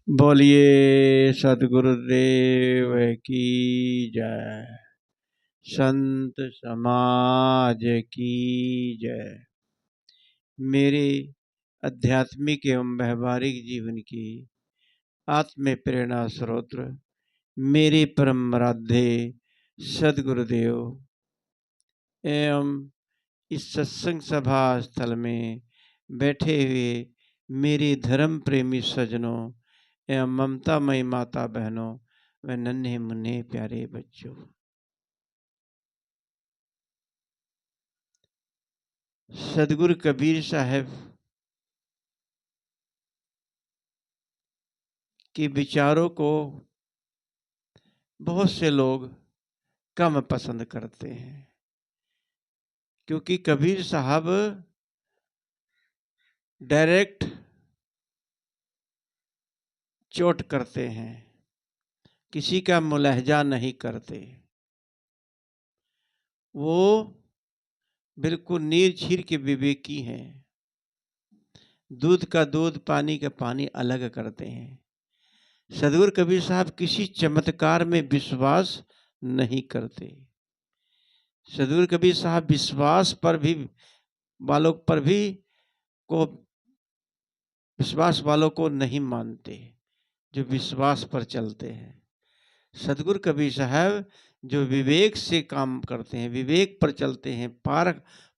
बोलिए सदगुरुदेव की जय। संत समाज की जय। मेरे आध्यात्मिक एवं व्यवहारिक जीवन की आत्म प्रेरणा स्रोत मेरे परम आराध्य सदगुरुदेव एवं इस सत्संग सभा स्थल में बैठे हुए मेरे धर्म प्रेमी सज्जनों एवं ममतामयी माता बहनों व नन्हे मुन्ने प्यारे बच्चों, सदगुरु कबीर साहब के विचारों को बहुत से लोग कम पसंद करते हैं, क्योंकि कबीर साहब डायरेक्ट चोट करते हैं, किसी का मुलहजा नहीं करते। वो बिल्कुल नीर छीर के विवेकी हैं, दूध का दूध पानी का पानी अलग करते हैं। सदगुरु कबीर साहब किसी चमत्कार में विश्वास नहीं करते। सदगुरु कबीर साहब विश्वास पर भी विश्वास वालों को नहीं मानते, जो विश्वास पर चलते हैं। सदगुरु कबीर साहब जो विवेक से काम करते हैं, विवेक पर चलते हैं,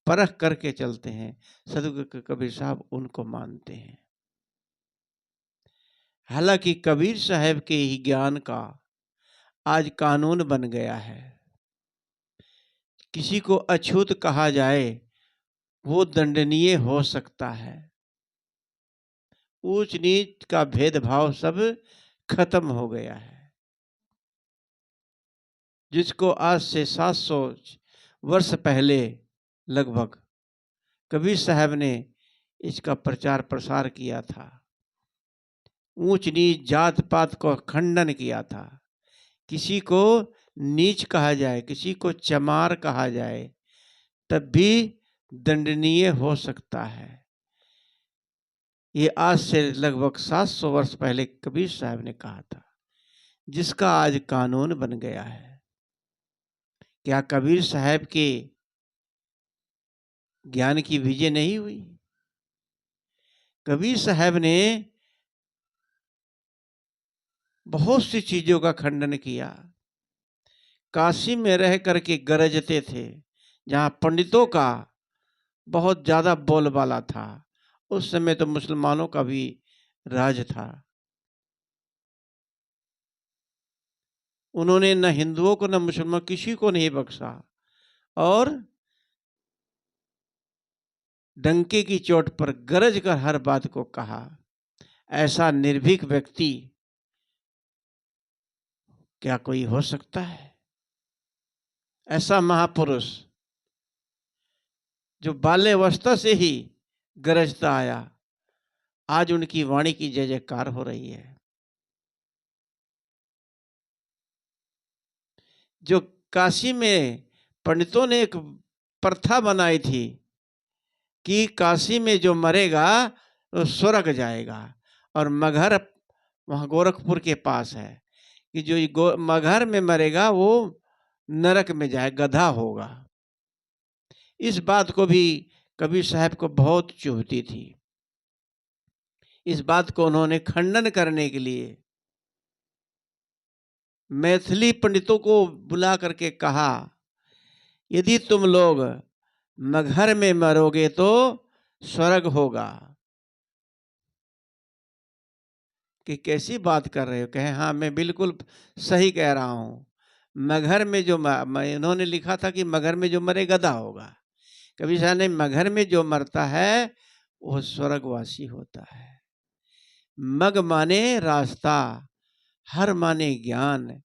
परख करके चलते हैं, सदगुरु कबीर साहब उनको मानते हैं। हालांकि कबीर साहब के ही ज्ञान का आज कानून बन गया है। किसी को अछूत कहा जाए वो दंडनीय हो सकता है। ऊंच नीच का भेदभाव सब खत्म हो गया है। जिसको आज से 700 वर्ष पहले लगभग कबीर साहब ने इसका प्रचार प्रसार किया था, ऊंच नीच जात पात को खंडन किया था। किसी को नीच कहा जाए, किसी को चमार कहा जाए, तब भी दंडनीय हो सकता है। ये आज से लगभग 700 वर्ष पहले कबीर साहब ने कहा था, जिसका आज कानून बन गया है। क्या कबीर साहब के ज्ञान की विजय नहीं हुई? कबीर साहब ने बहुत सी चीजों का खंडन किया। काशी में रह करके गरजते थे, जहां पंडितों का बहुत ज्यादा बोलबाला था। उस समय तो मुसलमानों का भी राज था। उन्होंने न हिंदुओं को न मुसलमान किसी को नहीं बख्शा, और डंके की चोट पर गरज कर हर बात को कहा। ऐसा निर्भीक व्यक्ति क्या कोई हो सकता है? ऐसा महापुरुष जो बाल्यावस्था से ही गरजता आया, आज उनकी वाणी की जय जयकार हो रही है। जो काशी में पंडितों ने एक प्रथा बनाई थी कि काशी में जो मरेगा वो स्वर्ग जाएगा, और मगहर वहां गोरखपुर के पास है कि जो मगहर में मरेगा वो नरक में जाए, गधा होगा। इस बात को भी कबीर साहब को बहुत चुभती थी। इस बात को उन्होंने खंडन करने के लिए मैथिली पंडितों को बुला करके कहा, यदि तुम लोग मगहर में मरोगे तो स्वर्ग होगा। कि कैसी बात कर रहे हो? कहे हाँ, मैं बिल्कुल सही कह रहा हूँ। मगहर में जो इन्होंने लिखा था कि मगहर में जो मरे गधा होगा। कबीर साहब ने मगहर में जो मरता है वो स्वर्गवासी होता है। मग माने रास्ता, हर माने ज्ञान।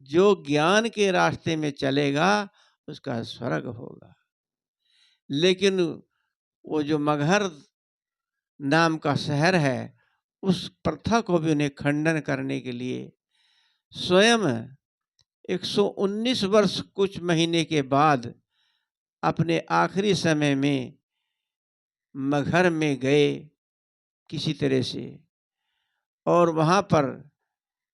जो ज्ञान के रास्ते में चलेगा उसका स्वर्ग होगा। लेकिन वो जो मगहर नाम का शहर है, उस प्रथा को भी उन्हें खंडन करने के लिए स्वयं 119 वर्ष कुछ महीने के बाद अपने आखिरी समय में मगहर में गए, किसी तरह से, और वहाँ पर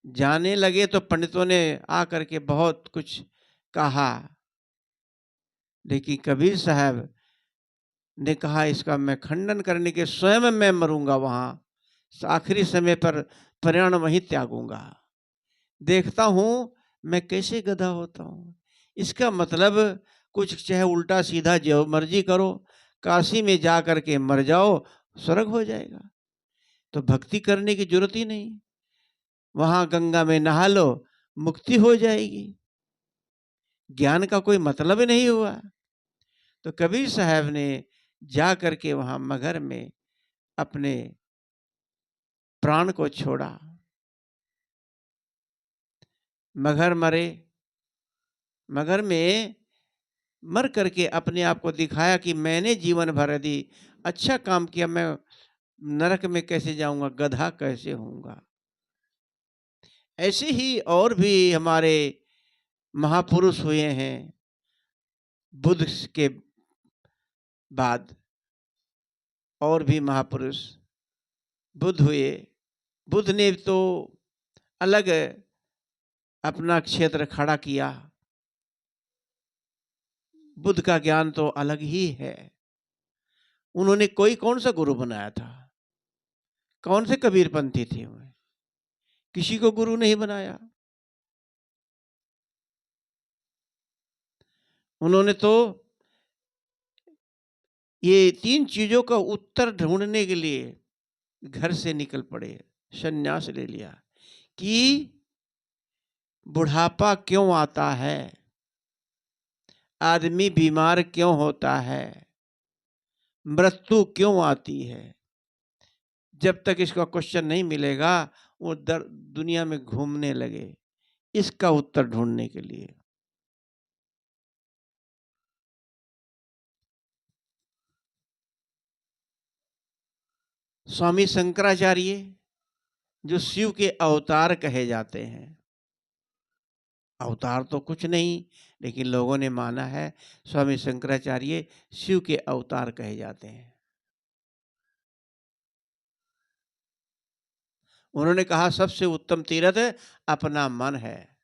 जाने लगे तो पंडितों ने आकर के बहुत कुछ कहा, लेकिन कबीर साहब ने कहा इसका मैं खंडन करने के स्वयं मैं मरूंगा, वहाँ आखिरी समय पर प्राण वहीं त्यागूंगा, देखता हूं मैं कैसे गधा होता हूं। इसका मतलब कुछ चाहे उल्टा सीधा जो मर्जी करो, काशी में जा करके मर जाओ, स्वर्ग हो जाएगा, तो भक्ति करने की जरूरत ही नहीं, वहां गंगा में नहा लो, मुक्ति हो जाएगी, ज्ञान का कोई मतलब ही नहीं हुआ। तो कबीर साहब ने जा करके वहां मगहर में अपने प्राण को छोड़ा। मगहर मरे, मगहर में मर करके अपने आप को दिखाया कि मैंने जीवन भर यदि अच्छा काम किया, मैं नरक में कैसे जाऊंगा, गधा कैसे होऊंगा। ऐसे ही और भी हमारे महापुरुष हुए हैं बुद्ध के बाद, और भी महापुरुष बुद्ध हुए। बुद्ध ने तो अलग अपना क्षेत्र खड़ा किया, बुद्ध का ज्ञान तो अलग ही है। उन्होंने कौन सा गुरु बनाया था, कौन से कबीरपंथी थे, उन्हें किसी को गुरु नहीं बनाया। उन्होंने तो ये 3 चीजों का उत्तर ढूंढने के लिए घर से निकल पड़े, संन्यास ले लिया कि बुढ़ापा क्यों आता है, आदमी बीमार क्यों होता है, मृत्यु क्यों आती है। जब तक इसका क्वेश्चन नहीं मिलेगा वो दुनिया में घूमने लगे इसका उत्तर ढूंढने के लिए। स्वामी शंकराचार्य जो शिव के अवतार कहे जाते हैं, अवतार तो कुछ नहीं, लेकिन लोगों ने माना है स्वामी शंकराचार्य शिव के अवतार कहे जाते हैं। उन्होंने कहा सबसे उत्तम तीर्थ अपना मन है।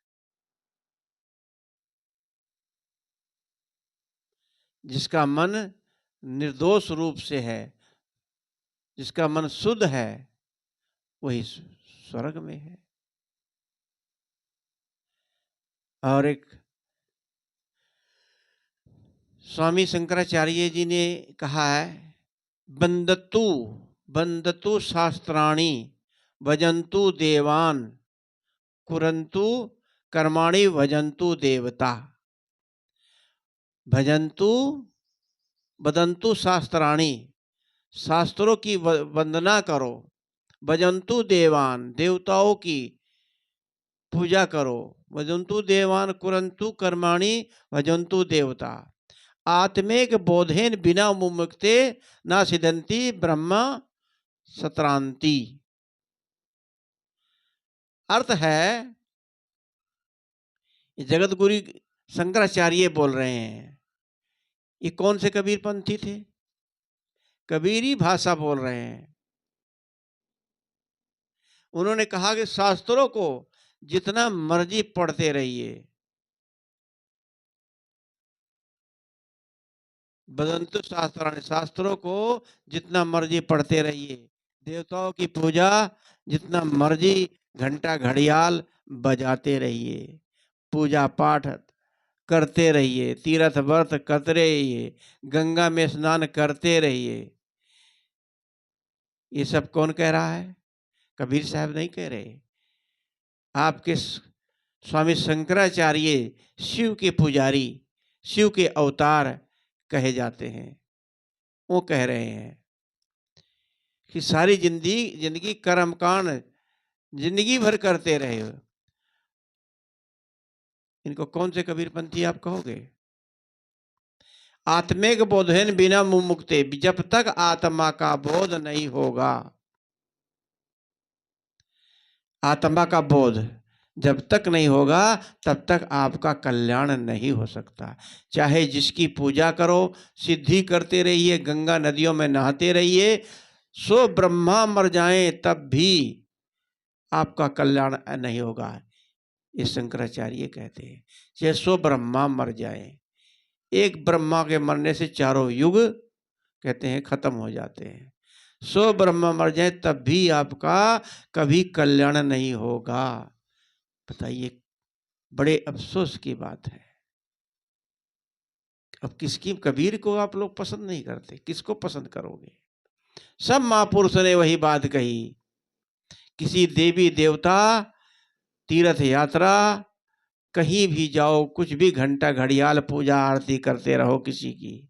जिसका मन निर्दोष रूप से है, जिसका मन शुद्ध है, वही स्वर्ग में है। और एक स्वामी शंकराचार्य जी ने कहा है, बंदतु बंदतु शास्त्राणि भजन्तु देवान कुरंतु कर्माणि भजन्तु देवता। भजन्तु बदंतु शास्त्राणि, शास्त्रों की वंदना करो, भजन्तु देवान, देवताओं की पूजा करो, भजन्तु देवान कुरंतु कर्माणि भजन्तु देवता। आत्मेक बोधेन बिना मुमुक्ते न सिद्धंति ब्रह्म सत्रांति। अर्थ है, जगत गुरु शंकराचार्य बोल रहे हैं। ये कौन से कबीरपंथी थे, कबीरी भाषा बोल रहे हैं। उन्होंने कहा कि शास्त्रों को जितना मर्जी पढ़ते रहिए, बदंतु शास्त्राणि, शास्त्रों को जितना मर्जी पढ़ते रहिए, देवताओं की पूजा जितना मर्जी घंटा घड़ियाल बजाते रहिए, पूजा पाठ करते रहिए, तीर्थ व्रत करते रहिए, गंगा में स्नान करते रहिए। ये सब कौन कह रहा है? कबीर साहब नहीं कह रहे। आपके स्वामी शंकराचार्य शिव के पुजारी, शिव के अवतार कहे जाते हैं, वो कह रहे हैं कि सारी जिंदगी कर्मकांड जिंदगी भर करते रहे हो। इनको कौन से कबीरपंथी आप कहोगे? आत्मिक बोधन बिना मुमुक्ते, जब तक आत्मा का बोध नहीं होगा, आत्मा का बोध जब तक नहीं होगा तब तक आपका कल्याण नहीं हो सकता। चाहे जिसकी पूजा करो, सिद्धि करते रहिए, गंगा नदियों में नहाते रहिए, सो ब्रह्मा मर जाए तब भी आपका कल्याण नहीं होगा, ये शंकराचार्य कहते हैं। चाहे सो ब्रह्मा मर जाए, एक ब्रह्मा के मरने से चारों युग कहते हैं खत्म हो जाते हैं। सो ब्रह्मा मर जाए तब भी आपका कभी कल्याण नहीं होगा। बताइए, बड़े अफसोस की बात है। अब किसकी, कबीर को आप लोग पसंद नहीं करते, किसको पसंद करोगे? सब महापुरुषों ने वही बात कही। किसी देवी देवता, तीर्थ यात्रा, कहीं भी जाओ, कुछ भी घंटा घड़ियाल पूजा आरती करते रहो किसी की,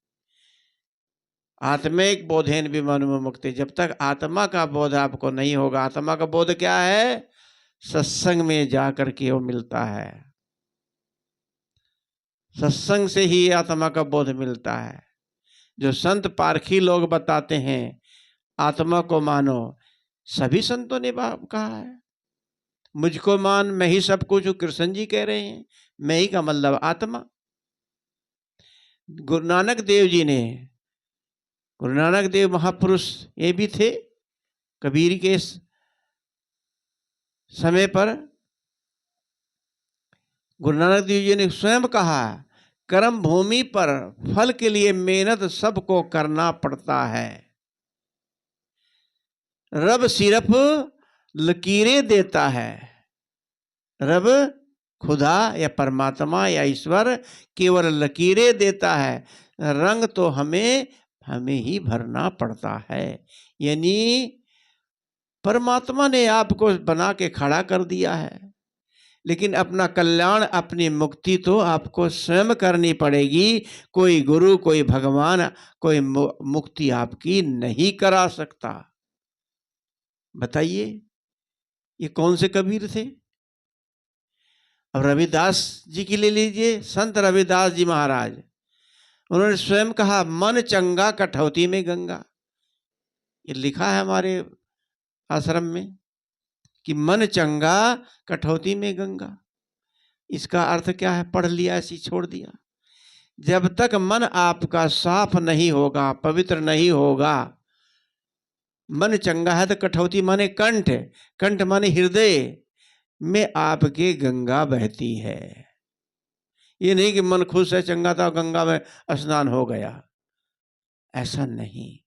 आत्मिक बोधेन विमनो मुक्ति, जब तक आत्मा का बोध आपको नहीं होगा। आत्मा का बोध क्या है? सत्संग में जाकर के वो मिलता है। सत्संग से ही आत्मा का बोध मिलता है। जो संत पारखी लोग बताते हैं आत्मा को मानो, सभी संतों ने कहा है। मुझको मान, मैं ही सब कुछ हूं, कृष्ण जी कह रहे हैं। मैं ही का मतलब आत्मा। गुरु नानक देव जी ने, गुरु नानक देव महापुरुष ये भी थे, कबीर के समय पर गुरु नानक देव जी ने स्वयं कहा, कर्म भूमि पर फल के लिए मेहनत सबको करना पड़ता है। रब सिर्फ लकीरें देता है। रब, खुदा या परमात्मा या ईश्वर केवल लकीरें देता है, रंग तो हमें ही भरना पड़ता है। यानी परमात्मा ने आपको बना के खड़ा कर दिया है, लेकिन अपना कल्याण, अपनी मुक्ति तो आपको स्वयं करनी पड़ेगी। कोई गुरु, कोई भगवान, कोई मुक्ति आपकी नहीं करा सकता। बताइए, ये कौन से कबीर थे? अब रविदास जी की ले लीजिए, संत रविदास जी महाराज, उन्होंने स्वयं कहा, मन चंगा कठौती में गंगा। ये लिखा है हमारे आश्रम में कि मन चंगा कठौती में गंगा। इसका अर्थ क्या है? पढ़ लिया, ऐसी छोड़ दिया। जब तक मन आपका साफ नहीं होगा, पवित्र नहीं होगा, मन चंगा है तो कठौती माने कंठ, कंठ माने हृदय में आपके गंगा बहती है। ये नहीं कि मन खुश है, चंगा था, गंगा में स्नान हो गया, ऐसा नहीं।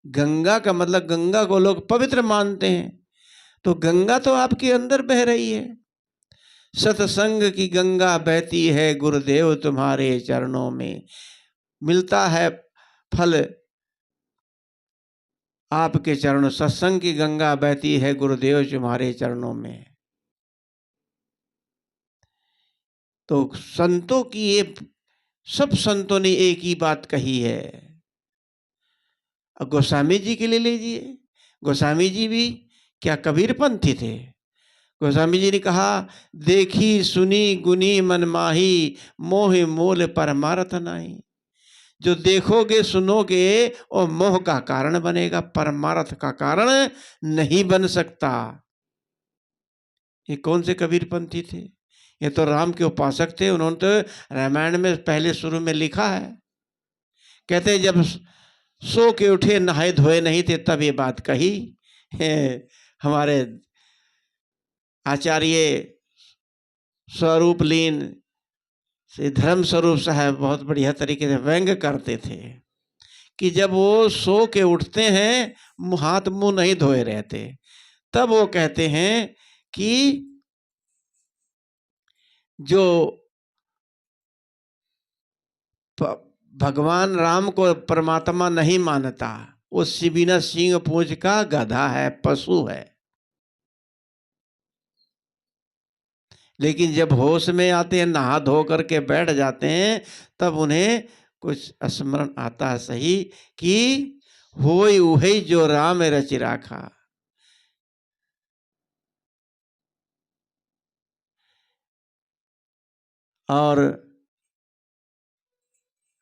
गंगा का मतलब, गंगा को लोग पवित्र मानते हैं, तो गंगा तो आपके अंदर बह रही है। सत्संग की गंगा बहती है गुरुदेव तुम्हारे चरणों में, मिलता है फल आपके चरणों। सत्संग की गंगा बहती है गुरुदेव तुम्हारे चरणों में। तो संतों की ये, सब संतों ने एक ही बात कही है। अब गोस्वामी जी के ले लीजिए, गोस्वामी जी भी क्या कबीरपंथी थे? गोस्वामी जी ने कहा, देखी सुनी गुनी मन माही, मोह मोल परमार्थ नाही। जो देखोगे सुनोगे और मोह का कारण बनेगा, परमार्थ का कारण नहीं बन सकता। ये कौन से कबीरपंथी थे? ये तो राम के उपासक थे। उन्होंने तो रामायण में पहले शुरू में लिखा है, कहते जब सो के उठे नहाए धोए नहीं थे तब ये बात कही। हमारे आचार्य स्वरूप लीन से धर्म स्वरूप साहब बहुत बढ़िया तरीके से व्यंग करते थे कि जब वो सो के उठते हैं, हाथ मुंह नहीं धोए रहते, तब वो कहते हैं कि जो भगवान राम को परमात्मा नहीं मानता, वो बिना सींग पूंछ का गधा है, पशु है। लेकिन जब होश में आते हैं, नहा धो करके बैठ जाते हैं, तब उन्हें कुछ स्मरण आता है सही कि होय उहे जो राम रच राखा। और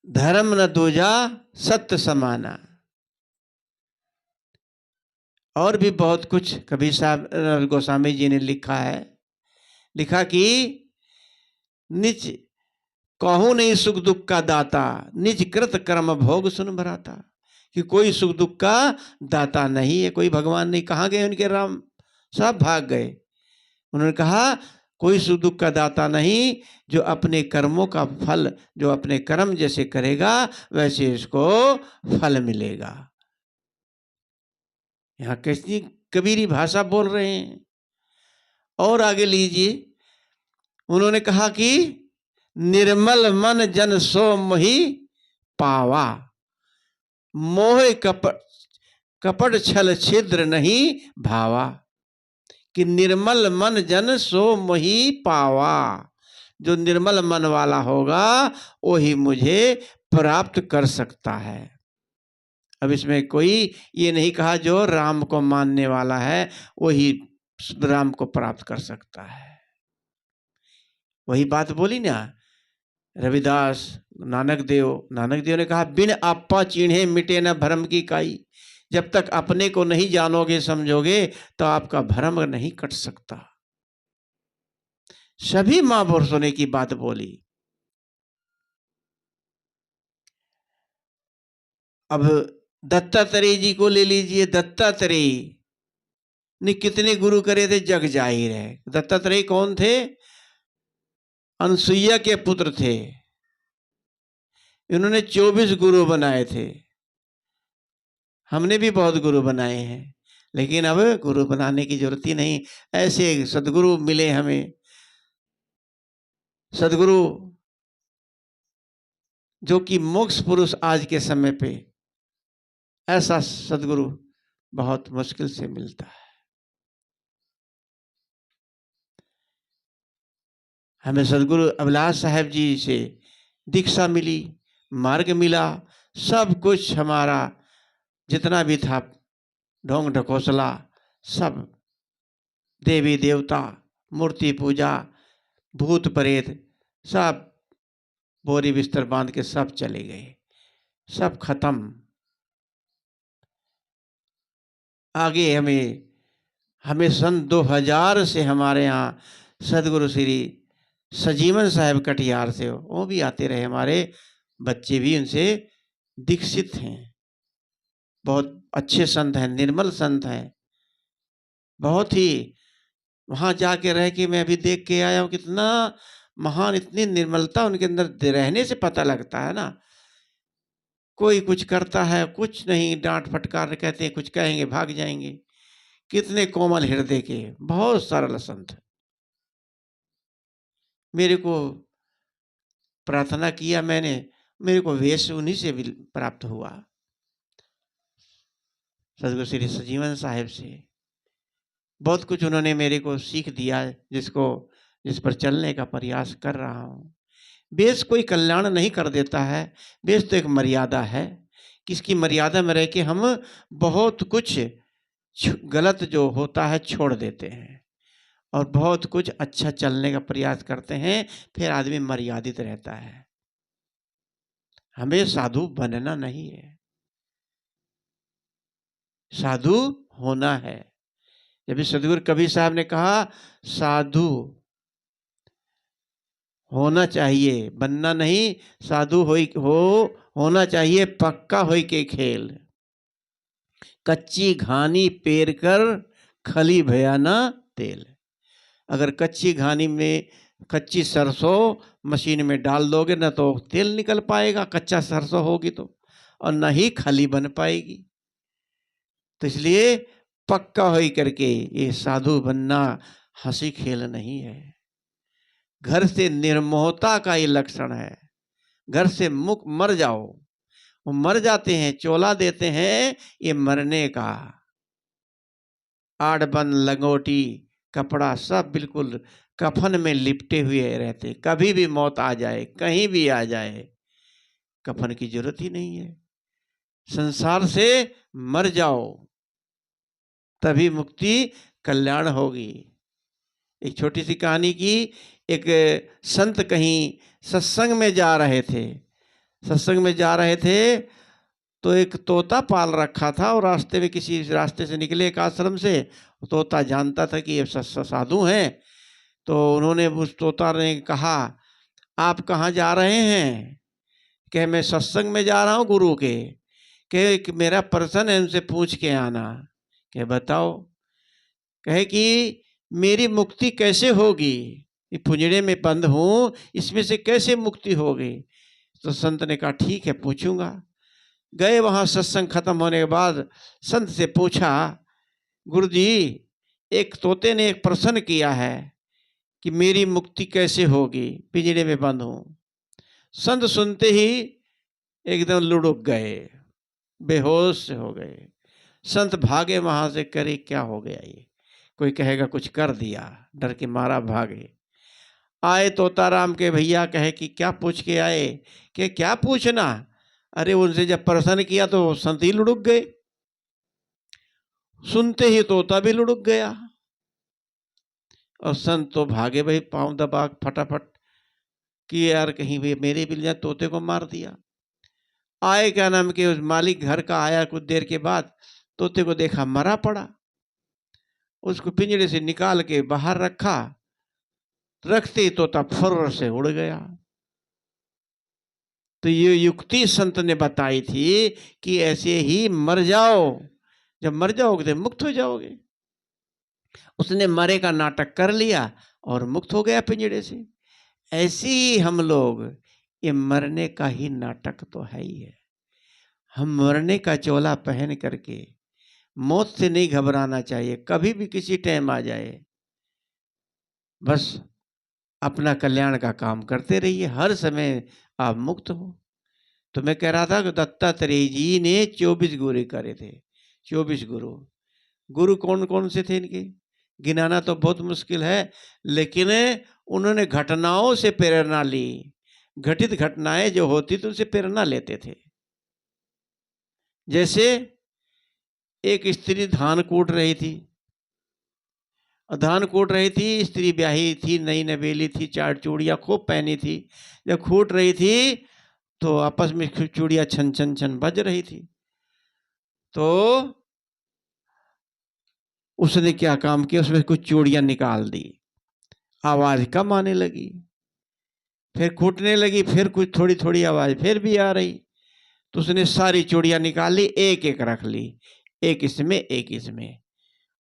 धर्म न दूजा सत्य समाना। और भी बहुत कुछ कबीर साहब गोस्वामी जी ने लिखा है। लिखा कि निज कहूं नहीं सुख दुख का दाता, निज कृत कर्म भोग सुन भराता। कि कोई सुख दुख का दाता नहीं है, कोई भगवान नहीं। कहाँ गए उनके राम? सब भाग गए। उन्होंने कहा कोई सुख दुख का दाता नहीं, जो अपने कर्मों का फल, जो अपने कर्म जैसे करेगा वैसे इसको फल मिलेगा। यहाँ कैसी कबीरी भाषा बोल रहे हैं। और आगे लीजिए, उन्होंने कहा कि निर्मल मन जन सो मोहि पावा, मोह कपट कपट छल छिद्र नहीं भावा। कि निर्मल मन जन सो मोहि पावा, जो निर्मल मन वाला होगा वही मुझे प्राप्त कर सकता है। अब इसमें कोई ये नहीं कहा जो राम को मानने वाला है वही राम को प्राप्त कर सकता है। वही बात बोली ना रविदास, नानक देव ने कहा बिन आपा चीन्हे मिटे न भरम की काई। जब तक अपने को नहीं जानोगे समझोगे तो आपका भ्रम नहीं कट सकता। सभी महापुरुषों ने की बात बोली। अब दत्तात्रेय जी को ले लीजिए। दत्तात्रेय ने कितने गुरु करे थे जग जाहिर है। दत्तात्रेय कौन थे? अनसुईया के पुत्र थे। इन्होंने 24 गुरु बनाए थे। हमने भी बहुत गुरु बनाए हैं, लेकिन अब गुरु बनाने की जरूरत ही नहीं। ऐसे सदगुरु मिले हमें, सदगुरु जो कि मोक्ष पुरुष आज के समय पे, ऐसा सदगुरु बहुत मुश्किल से मिलता है। हमें सदगुरु अभिलाष साहब जी से दीक्षा मिली, मार्ग मिला, सब कुछ हमारा जितना भी था ढोंग ढकोसला, सब देवी देवता, मूर्ति पूजा, भूत प्रेत, सब बोरी बिस्तर बांध के सब चले गए, सब खत्म। आगे हमें सन 2000 से हमारे यहाँ सदगुरु श्री सजीवन साहब कटिहार से वो भी आते रहे। हमारे बच्चे भी उनसे दीक्षित हैं। बहुत अच्छे संत हैं, निर्मल संत हैं। बहुत ही वहाँ जाके रह के मैं अभी देख के आया हूँ, कितना महान, इतनी निर्मलता उनके अंदर रहने से पता लगता है ना। कोई कुछ करता है कुछ नहीं, डांट फटकार कहते हैं, कुछ कहेंगे भाग जाएंगे। कितने कोमल हृदय के, बहुत सरल संत। मेरे को प्रार्थना किया मैंने, मेरे को वेश उन्हीं से प्राप्त हुआ, सदगुरु श्री सजीवन साहिब से। बहुत कुछ उन्होंने मेरे को सीख दिया, जिस पर चलने का प्रयास कर रहा हूँ। वेश कोई कल्याण नहीं कर देता है, वेश तो एक मर्यादा है। किसकी मर्यादा में रह के हम बहुत कुछ गलत जो होता है छोड़ देते हैं और बहुत कुछ अच्छा चलने का प्रयास करते हैं, फिर आदमी मर्यादित रहता है। हमें साधु बनना नहीं है, साधु होना है। जब सदगुरु कबीर साहब ने कहा साधु होना चाहिए, बनना नहीं, साधु होना चाहिए पक्का होई के खेल। कच्ची घानी पेर कर खली भयाना तेल। अगर कच्ची घानी में कच्ची सरसों मशीन में डाल दोगे ना तो तेल निकल पाएगा, कच्चा सरसों होगी तो, और न ही खली बन पाएगी। तो इसलिए पक्का होई करके ये साधु बनना हंसी खेल नहीं है। घर से निर्मोहता का ये लक्षण है। घर से मर जाओ, वो मर जाते हैं, चोला देते हैं, ये मरने का। आड़बन लंगोटी कपड़ा सब बिल्कुल कफन में लिपटे हुए रहते। कभी भी मौत आ जाए, कहीं भी आ जाए, कफन की जरूरत ही नहीं है। संसार से मर जाओ, तभी मुक्ति कल्याण होगी। एक छोटी सी कहानी की, एक संत कहीं सत्संग में जा रहे थे, तो एक तोता पाल रखा था, और रास्ते में किसी रास्ते से निकले एक आश्रम से। तोता जानता था कि ये साधु हैं, तो उन्होंने उस तोता ने कहा आप कहाँ जा रहे हैं? कहे मैं सत्संग में जा रहा हूँ गुरु के। कहे कि मेरा प्रश्न है, उनसे पूछ के आना। कहे बताओ। कहे कि मेरी मुक्ति कैसे होगी, ये पिंजड़े में बंद हूं, इसमें से कैसे मुक्ति होगी। तो संत ने कहा ठीक है, पूछूंगा। गए वहां, सत्संग खत्म होने के बाद संत से पूछा, गुरुजी एक तोते ने एक प्रश्न किया है कि मेरी मुक्ति कैसे होगी, पिंजड़े में बंद हूं। संत सुनते ही एकदम लुढ़क गए, बेहोश हो गए। संत भागे वहां से, करे क्या हो गया ये, कोई कहेगा कुछ कर दिया, डर के मारा भागे। आए तोताराम के भैया, कहे कि क्या पूछ के आए। कि क्या पूछना, अरे उनसे जब प्रश्न किया तो संत ही लुढ़क गए। सुनते ही तोता भी लुढ़क गया और संत तो भागे भाई, पांव दबा फटाफट कि यार कहीं भी मेरे भी लिया, तोते को मार दिया। आए क्या नाम के उस मालिक घर का आया, कुछ देर के बाद तोते को देखा मरा पड़ा। उसको पिंजड़े से निकाल के बाहर रखा, रखते ही तोता फुर्र से उड़ गया। तो ये युक्ति संत ने बताई थी कि ऐसे ही मर जाओ, जब मर जाओगे तो मुक्त हो जाओगे। उसने मरे का नाटक कर लिया और मुक्त हो गया पिंजड़े से। ऐसे ही हम लोग, ये मरने का ही नाटक तो है ही है। हम मरने का चोला पहन करके मौत से नहीं घबराना चाहिए, कभी भी किसी टाइम आ जाए, बस अपना कल्याण का काम करते रहिए, हर समय आप मुक्त हो। तो मैं कह रहा था कि दत्तात्रेय जी ने 24 गुरु करे थे। 24 गुरु, गुरु कौन कौन से थे इनके, गिनाना तो बहुत मुश्किल है, लेकिन उन्होंने घटनाओं से प्रेरणा ली। घटित घटनाएं जो होती तो उनसे प्रेरणा लेते थे। जैसे एक स्त्री धान कूट रही थी, धान कूट रही थी, स्त्री ब्याही थी, नई नवेली थी, 4 चूड़ियां खूब पहनी थी। जब कूट रही थी तो आपस में चूड़ियां छन छन छन बज रही थी। तो उसने क्या काम किया, उसमें कुछ चूड़ियां निकाल दी, आवाज कम आने लगी। फिर कूटने लगी, फिर कुछ थोड़ी थोड़ी आवाज फिर भी आ रही। तो उसने सारी चूड़ियां निकाल ली, एक एक रख ली, एक इसमें एक इसमें,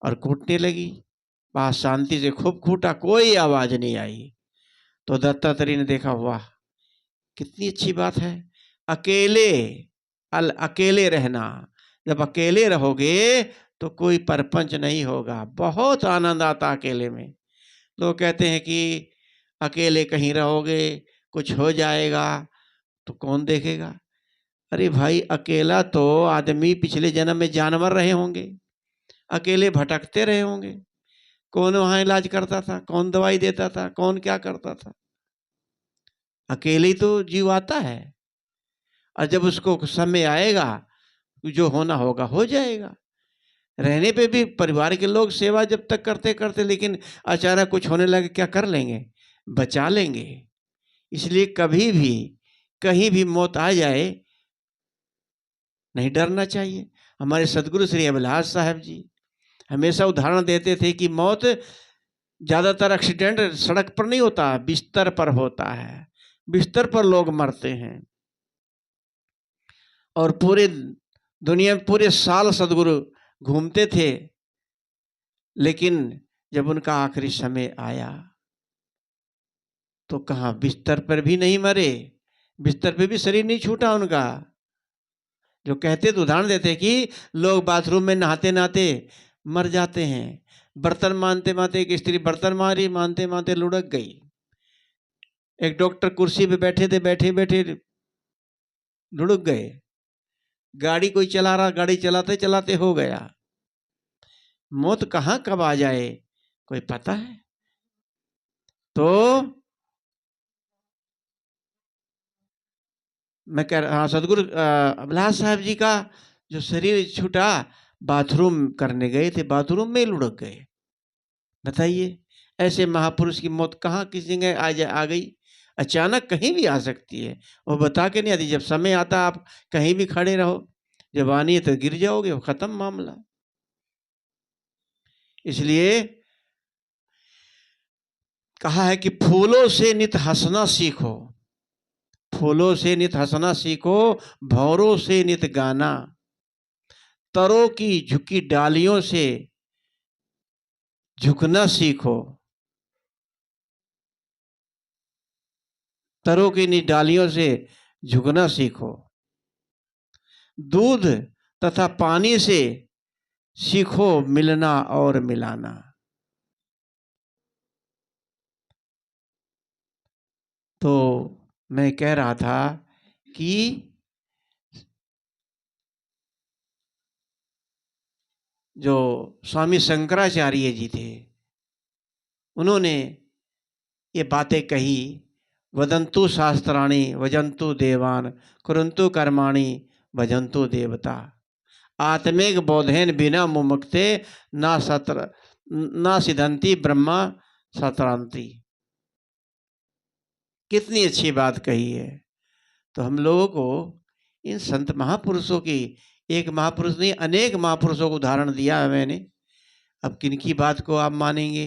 और कूटने लगी। बात शांति से खूब कूटा, कोई आवाज नहीं आई। तो दत्तात्रेय ने देखा, वाह कितनी अच्छी बात है, अकेले अकेले रहना। जब अकेले रहोगे तो कोई परपंच नहीं होगा, बहुत आनंद आता अकेले में। लोग कहते हैं कि अकेले कहीं रहोगे कुछ हो जाएगा तो कौन देखेगा। अरे भाई, अकेला तो आदमी पिछले जन्म में जानवर रहे होंगे, अकेले भटकते रहे होंगे। कौन वहां इलाज करता था, कौन दवाई देता था, कौन क्या करता था। अकेले ही तो जीव आता है, और जब उसको समय आएगा जो होना होगा हो जाएगा। रहने पे भी परिवार के लोग सेवा जब तक करते करते, लेकिन अचानक कुछ होने लगे, क्या कर लेंगे, बचा लेंगे। इसलिए कभी भी कहीं भी मौत आ जाए नहीं डरना चाहिए। हमारे सदगुरु श्री अभिलाष साहब जी हमेशा उदाहरण देते थे कि मौत ज्यादातर एक्सीडेंट सड़क पर नहीं होता, बिस्तर पर होता है। बिस्तर पर लोग मरते हैं। और पूरे दुनिया में पूरे साल सदगुरु घूमते थे, लेकिन जब उनका आखिरी समय आया तो कहाँ, बिस्तर पर भी नहीं मरे, बिस्तर पे भी शरीर नहीं छूटा उनका। जो कहते तो उदाहरण देते कि लोग बाथरूम में नहाते नहाते मर जाते हैं, बर्तन मानते मानते, एक स्त्री बर्तन मारी, मानते मानते लुढ़क गई। एक डॉक्टर कुर्सी पे बैठे थे, बैठे बैठे लुढ़क गए। गाड़ी कोई चला रहा, गाड़ी चलाते चलाते हो गया। मौत कहाँ कब आ जाए कोई पता है। तो मैं कह रहा, हाँ, सदगुरु अभिलाष साहब जी का जो शरीर छूटा, बाथरूम करने गए थे, बाथरूम में लुढ़क गए। बताइए, ऐसे महापुरुष की मौत कहाँ किसी जगह आ गई, अचानक कहीं भी आ सकती है। वो बता के नहीं आती, जब समय आता आप कहीं भी खड़े रहो, जब आनी है तो गिर जाओगे, वो खत्म मामला। इसलिए कहा है कि फूलों से नित हंसना सीखो, फूलों से नित हंसना सीखो, भंवरों से नित गाना। तरों की झुकी डालियों से झुकना सीखो। तरों की नी डालियों से झुकना सीखो। दूध तथा पानी से सीखो मिलना और मिलाना। तो मैं कह रहा था कि जो स्वामी शंकराचार्य जी थे, उन्होंने ये बातें कही, वदंतु शास्त्राणि वजंतु देवान कुरंतु कर्माणि भजंतु देवता आत्मेक बोधेन बिना मुमुक्ते ना सत्र ना सिद्धंति ब्रह्मा सत्रांति। कितनी अच्छी बात कही है। तो हम लोगों को इन संत महापुरुषों की, एक महापुरुष नहीं अनेक महापुरुषों को उदाहरण दिया है मैंने। अब किनकी बात को आप मानेंगे?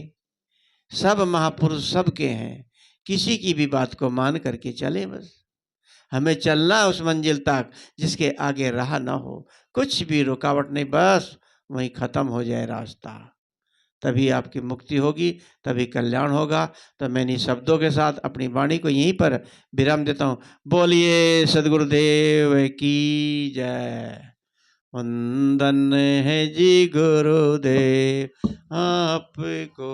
सब महापुरुष सबके हैं, किसी की भी बात को मान करके चले बस। हमें चलना है उस मंजिल तक जिसके आगे राह ना हो, कुछ भी रुकावट नहीं, बस वहीं खत्म हो जाए रास्ता, तभी आपकी मुक्ति होगी, तभी कल्याण होगा। तो मैं इन शब्दों के साथ अपनी वाणी को यहीं पर विराम देता हूँ। बोलिए सदगुरुदेव की जय। वंदन है जी गुरुदेव आपको।